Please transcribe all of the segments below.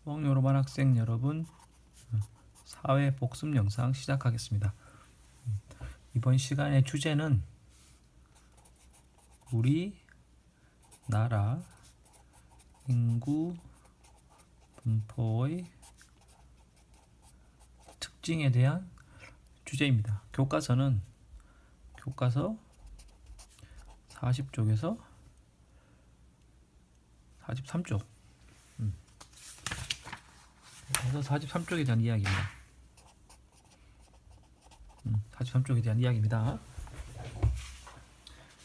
홍요로반 학생 여러분, 사회 복습 영상 시작하겠습니다. 이번 시간의 주제는 우리나라 인구 분포의 특징에 대한 주제입니다. 교과서 40쪽에서 43쪽. 그래서 43쪽에 대한 이야기입니다. 43쪽에 대한 이야기입니다.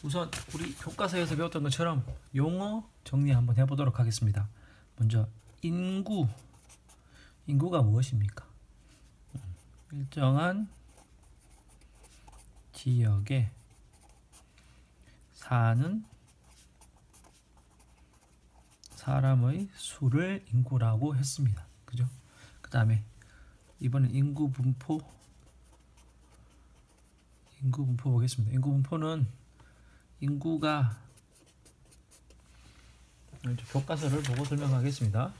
우선 우리 교과서에서 배웠던 것처럼 용어 정리 한번 해보도록 하겠습니다. 먼저 인구가 무엇입니까? 일정한 지역에 사는 사람의 수를 인구라고 했습니다. 그죠? 그 다음에 이번엔 인구 분포 보겠습니다. 인구 분포는 인구가 교과서를 보고 설명하겠습니다.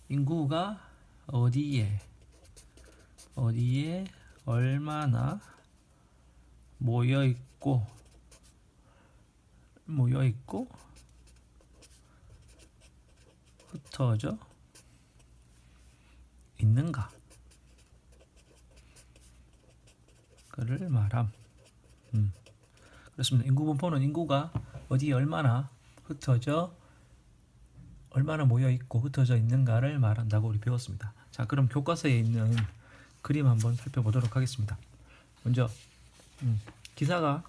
인구가 어디에 얼마나 모여 있고 흩어져 있는가 그를 말함. 그렇습니다. 인구 분포는 인구가 어디에 얼마나 모여 있고 흩어져 있는가를 말한다고 우리 배웠습니다. 자, 그럼 교과서에 있는 그림 한번 살펴보도록 하겠습니다. 먼저 기사가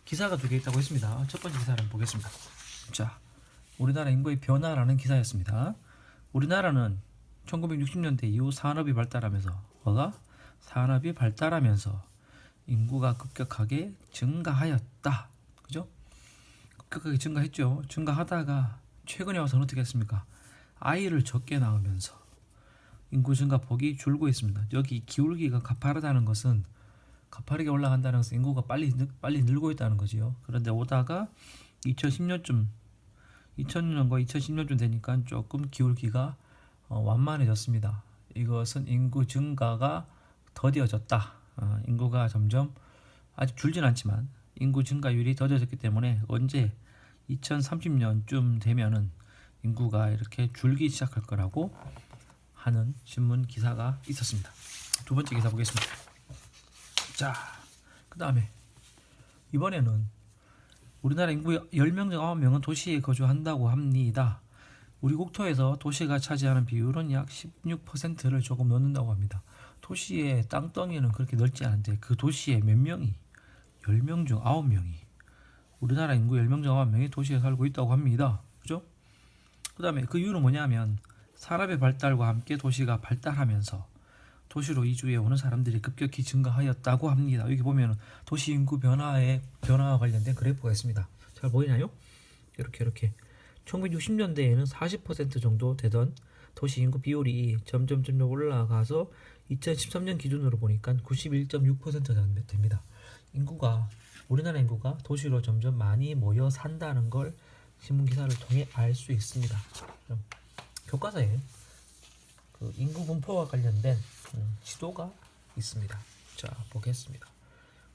두 개 있다고 했습니다. 첫 번째 기사를 보겠습니다. 자, 우리나라 인구의 변화라는 기사였습니다. 우리나라는 1960년대 이후 산업이 발달하면서 인구가 급격하게 증가하였다. 그죠? 급격하게 증가했죠. 증가하다가 최근에 와서는 어떻게 했습니까? 아이를 적게 낳으면서 인구 증가폭이 줄고 있습니다. 여기 기울기가 가파르다는 것은 가파르게 올라간다는 것은 인구가 빨리 늘고 있다는 거지요. 그런데 오다가 2000년과 2010년쯤 되니까 조금 기울기가 완만해졌습니다. 이것은 인구 증가가 더뎌졌다. 인구가 점점 아직 줄진 않지만 인구 증가율이 더뎌졌기 때문에 언제 2030년쯤 되면은 인구가 이렇게 줄기 시작할 거라고 하는 신문 기사가 있었습니다. 두 번째 기사 보겠습니다. 자, 그 다음에 이번에는 우리나라 인구 10명 중 9명은 도시에 거주한다고 합니다. 우리 국토에서 도시가 차지하는 비율은 약 16%를 조금 넘는다고 합니다. 도시의 땅덩이는 그렇게 넓지 않은데 그 도시에 몇 명이 10명 중 9명이 우리나라 인구 10명 중 9명이 도시에 살고 있다고 합니다. 그죠? 그 다음에 그 이유는 뭐냐면 산업의 발달과 함께 도시가 발달하면서 도시로 이주해 오는 사람들이 급격히 증가하였다고 합니다. 여기 보면 도시 인구 변화와 관련된 그래프가 있습니다. 잘 보이나요? 이렇게 1960년대에는 40% 정도 되던 도시 인구 비율이 점점 올라가서 2013년 기준으로 보니까 91.6% 됩니다. 우리나라 인구가 도시로 점점 많이 모여 산다는 걸 신문 기사를 통해 알 수 있습니다. 교과서에 그 인구 분포와 관련된 지도가 있습니다. 자, 보겠습니다.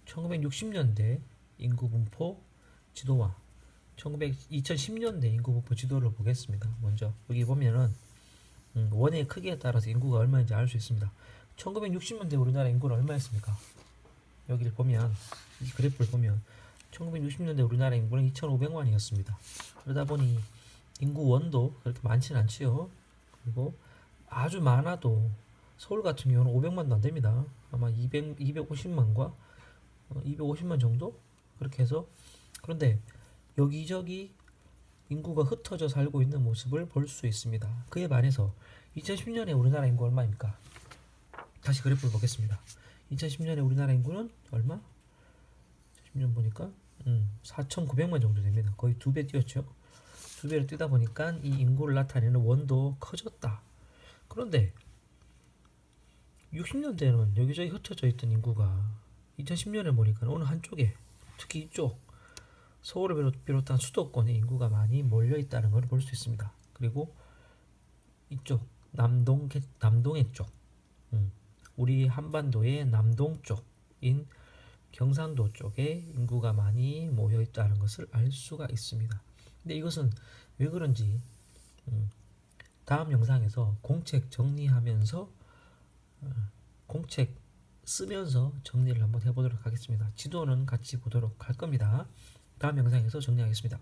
1960년대 인구 분포 지도와 2010년대 인구 분포 지도를 보겠습니다. 먼저 여기 보면은 원의 크기에 따라서 인구가 얼마인지 알 수 있습니다. 1960년대 우리나라 인구는 얼마였습니까? 여기를 보면 이 그래프를 보면 1960년대 우리나라 인구는 2,500만이었습니다. 그러다 보니 인구 원도 그렇게 많지는 않지요. 그리고 아주 많아도 서울 같은 경우는 500만도 안 됩니다. 아마 250만과 250만 정도 그렇게 해서 그런데 여기저기 인구가 흩어져 살고 있는 모습을 볼 수 있습니다. 그에 반해서 2010년에 우리나라 인구 얼마입니까? 다시 그래프를 보겠습니다. 2010년에 우리나라 인구는 얼마? 10년 보니까 4,900만 정도 됩니다. 거의 2배 뛰었죠. 2배로 뛰다 보니까 이 인구를 나타내는 원도 커졌다. 그런데 60년대에는 여기저기 흩어져 있던 인구가 2010년에 보니까 어느 한쪽에 특히 이쪽 서울을 비롯한 수도권에 인구가 많이 몰려 있다는 걸 볼 수 있습니다. 그리고 이쪽 남동해 쪽, 우리 한반도의 남동 쪽인 경상도 쪽에 인구가 많이 모여 있다는 것을 알 수가 있습니다. 근데 이것은 왜 그런지 다음 영상에서 공책 정리하면서 공책 쓰면서 정리를 한번 해보도록 하겠습니다. 지도는 같이 보도록 할 겁니다. 다음 영상에서 정리하겠습니다.